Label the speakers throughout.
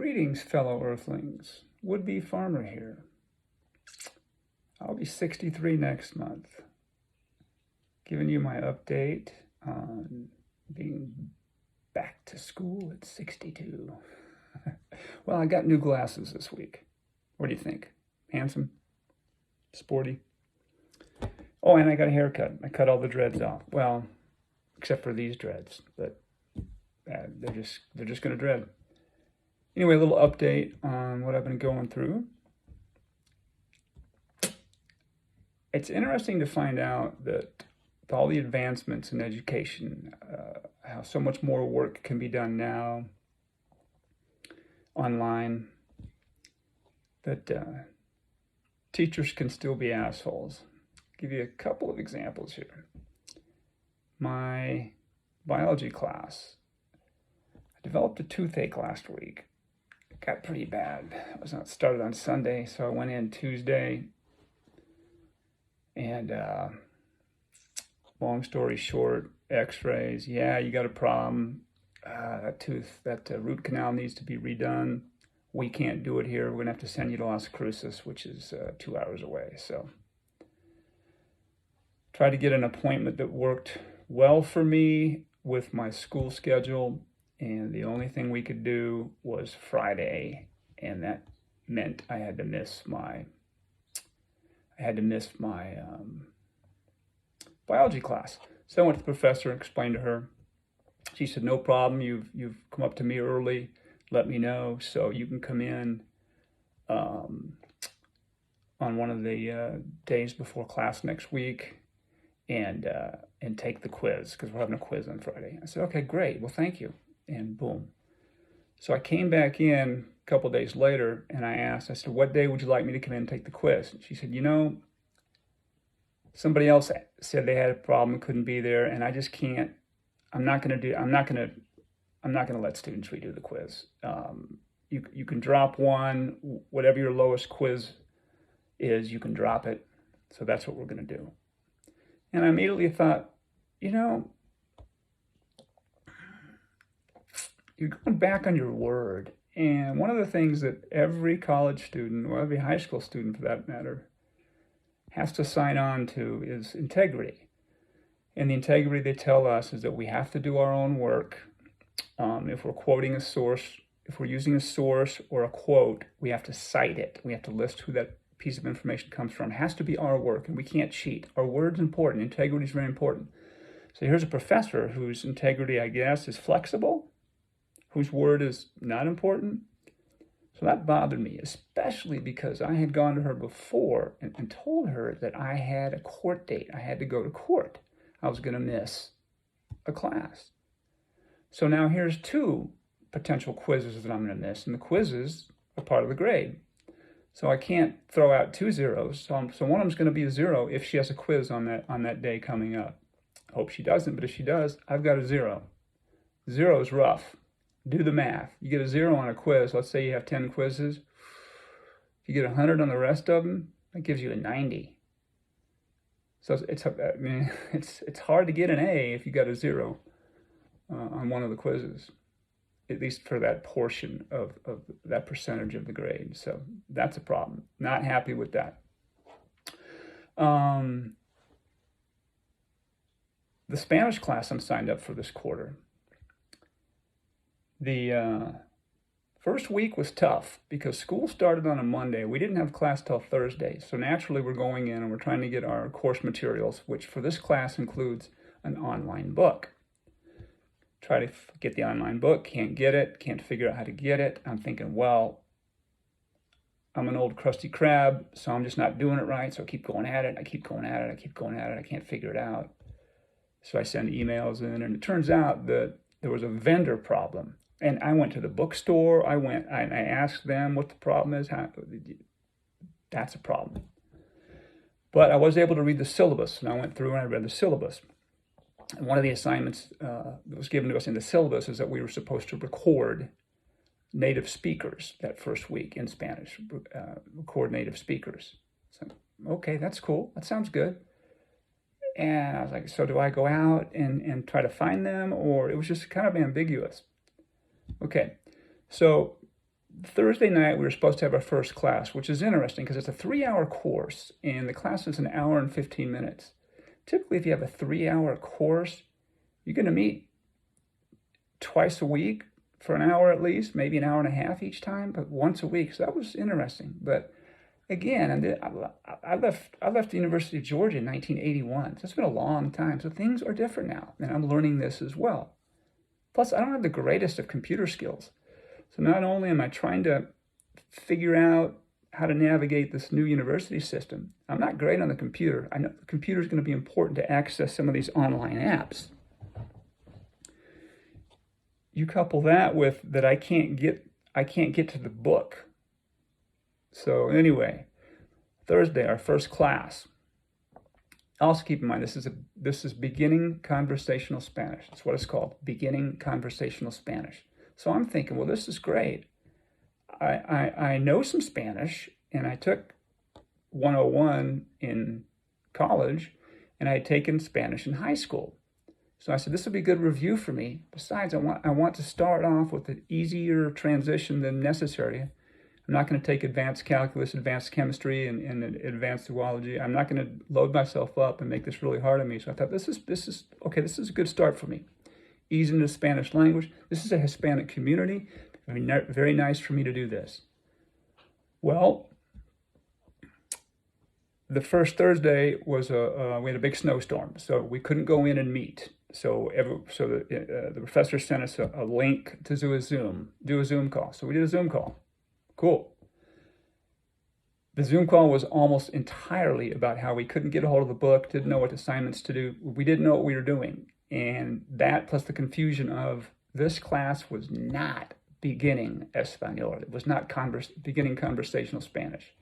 Speaker 1: Greetings, fellow Earthlings. Would-be farmer here. I'll be 63 next month. Giving you my update on being back to school at 62. Well, I got new glasses this week. What do you think? Handsome? Sporty? Oh, and I got a haircut. I cut all the dreads off. Well, except for these dreads, but they're just gonna dread. Anyway, a little update on what I've been going through. It's interesting to find out that with all the advancements in education, how so much more work can be done now online, that teachers can still be assholes. I'll give you a couple of examples here. My biology class, I developed a toothache last week. It got pretty bad. It was not started on Sunday, so I went in Tuesday. And long story short, x-rays, yeah, you got a problem. That root canal needs to be redone. We can't do it here. We're going to have to send you to Las Cruces, which is 2 hours away. So tried to get an appointment that worked well for me with my school schedule. And the only thing we could do was Friday. And that meant I had to miss my biology class. So I went to the professor and explained to her. She said, no problem, you've come up to me early, let me know, so you can come in on one of the days before class next week and take the quiz, because we're having a quiz on Friday. I said, okay, great, well, thank you, and boom. So I came back in a couple days later, and I said, what day would you like me to come in and take the quiz? And she said, you know, somebody else said they had a problem, couldn't be there, and I just can't. I'm not gonna let students redo the quiz. You can drop one, whatever your lowest quiz is, you can drop it. So that's what we're gonna do. And I immediately thought, you know, you're going back on your word. And one of the things that every college student, or every high school student for that matter, has to sign on to is integrity. And the integrity they tell us is that we have to do our own work. If we're quoting a source, if we're using a source or a quote, we have to cite it. We have to list who that piece of information comes from. It has to be our work, and we can't cheat. Our word's important. Integrity is very important. So here's a professor whose integrity, I guess, is flexible, whose word is not important. So that bothered me, especially because I had gone to her before and told her that I had a court date. I had to go to court. I was going to miss a class. So now here's 2 potential quizzes that I'm going to miss, and the quizzes are part of the grade. So I can't throw out 2 zeros. So one of them's going to be a 0 if she has a quiz on that day coming up. I hope she doesn't, but if she does, I've got a 0. 0 is rough. Do the math. You get a 0 on a quiz. Let's say you have 10 quizzes. If you get 100 on the rest of them, that gives you a 90. So it's hard to get an A if you got a 0 on one of the quizzes, at least for that portion of that percentage of the grade. So that's a problem. Not happy with that. The Spanish class I'm signed up for this quarter. The first week was tough because school started on a Monday. We didn't have class till Thursday. So naturally we're going in and we're trying to get our course materials, which for this class includes an online book. Try to get the online book, can't get it, can't figure out how to get it. I'm thinking, well, I'm an old crusty crab, so I'm just not doing it right. So I keep going at it, I keep going at it, I keep going at it, I can't figure it out. So I send emails in, and it turns out that there was a vendor problem. And I went to the bookstore, I asked them what the problem is. That's a problem. But I was able to read the syllabus, and I went through and I read the syllabus. And one of the assignments that was given to us in the syllabus is that we were supposed to record native speakers that first week in Spanish, record native speakers. So, okay, that's cool, that sounds good. And I was like, so do I go out and try to find them? Or it was just kind of ambiguous. Okay, so Thursday night, we were supposed to have our first class, which is interesting because it's a 3-hour course and the class is an hour and 15 minutes. Typically, if you have a 3-hour course, you're going to meet twice a week for an hour at least, maybe an hour and a half each time, but once a week. So that was interesting. But again, I left the University of Georgia in 1981. So it's been a long time. So things are different now, and I'm learning this as well. Plus, I don't have the greatest of computer skills. So not only am I trying to figure out how to navigate this new university system, I'm not great on the computer. I know the computer is going to be important to access some of these online apps. You couple that with that I can't get to the book. So anyway, Thursday, our first class. Also keep in mind, this is beginning conversational Spanish. That's what it's called, beginning conversational Spanish. So I'm thinking, well, this is great. I know some Spanish, and I took 101 in college, and I had taken Spanish in high school. So I said, this will be a good review for me. Besides, I want to start off with an easier transition than necessary. I'm not going to take advanced calculus, advanced chemistry, and advanced zoology. I'm not going to load myself up and make this really hard on me. So I thought, this is okay. This is a good start for me. Ease into the Spanish language. This is a Hispanic community. Very nice for me to do this. Well, the first Thursday was we had a big snowstorm, so we couldn't go in and meet. So the professor sent us a link to do a Zoom call. So we did a Zoom call. Cool. The Zoom call was almost entirely about how we couldn't get a hold of the book, didn't know what assignments to do. We didn't know what we were doing. And that plus the confusion of this class was not beginning Espanol. It was not beginning conversational Spanish.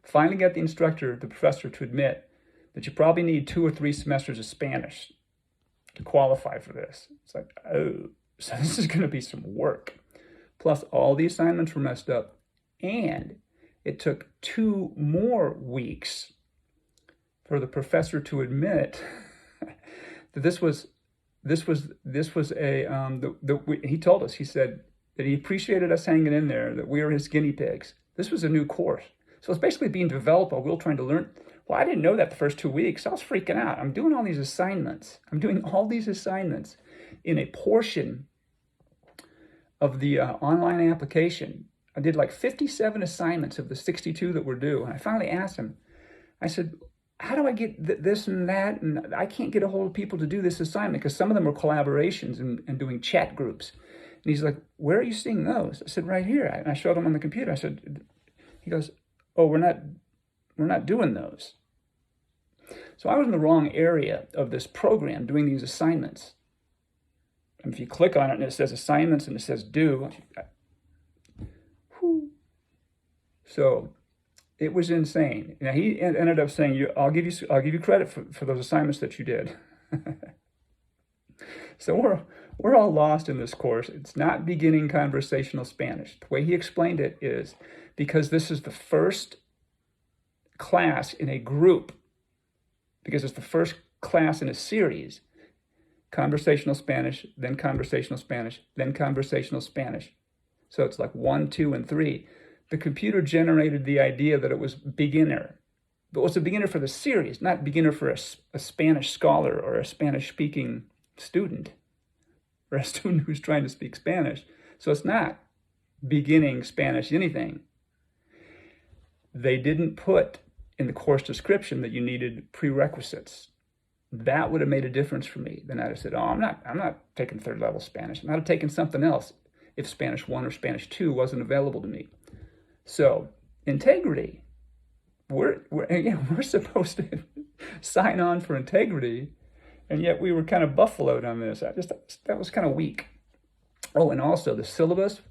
Speaker 1: Finally got the instructor, the professor, to admit that you probably need 2 or 3 semesters of Spanish to qualify for this. It's like, oh, so this is going to be some work. Plus all the assignments were messed up. And it took 2 more weeks for the professor to admit that this was a, he told us, he said that he appreciated us hanging in there, that we were his guinea pigs. This was a new course. So it's basically being developed while we're trying to learn. Well, I didn't know that the first 2 weeks. I was freaking out. I'm doing all these assignments. In a portion of the online application. I did like 57 assignments of the 62 that were due. And I finally asked him, I said, how do I get this and that? And I can't get a hold of people to do this assignment because some of them were collaborations and doing chat groups. And he's like, where are you seeing those? I said, right here. And I showed him on the computer. I said, he goes, oh, we're not doing those. So I was in the wrong area of this program doing these assignments. And if you click on it and it says assignments and it says due, so it was insane. Now he ended up saying, I'll give you credit for those assignments that you did. So we're all lost in this course. It's not beginning conversational Spanish. The way he explained it is because this is the first class in a group, because it's the first class in a series, conversational Spanish, then conversational Spanish, then conversational Spanish. So it's like 1, 2, and 3. The computer generated the idea that it was beginner, but it was a beginner for the series, not beginner for a Spanish scholar or a Spanish-speaking student or a student who's trying to speak Spanish. So it's not beginning Spanish anything. They didn't put in the course description that you needed prerequisites. That would have made a difference for me. Then I'd have said, oh, I'm not taking 3rd level Spanish. I might have taken something else if Spanish 1 or Spanish 2 wasn't available to me. So integrity, we're supposed to sign on for integrity, and yet we were kind of buffaloed on this. That was kind of weak. Oh, and also the syllabus,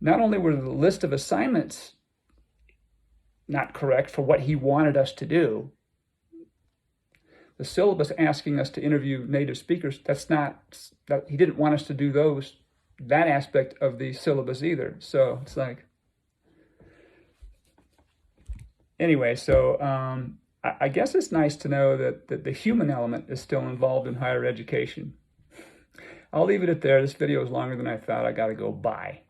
Speaker 1: not only were the list of assignments not correct for what he wanted us to do, the syllabus asking us to interview native speakers, he didn't want us to do that aspect of the syllabus either. So it's like, anyway, so I guess it's nice to know that the human element is still involved in higher education. I'll leave it at there. This video is longer than I thought. I got to go. Bye.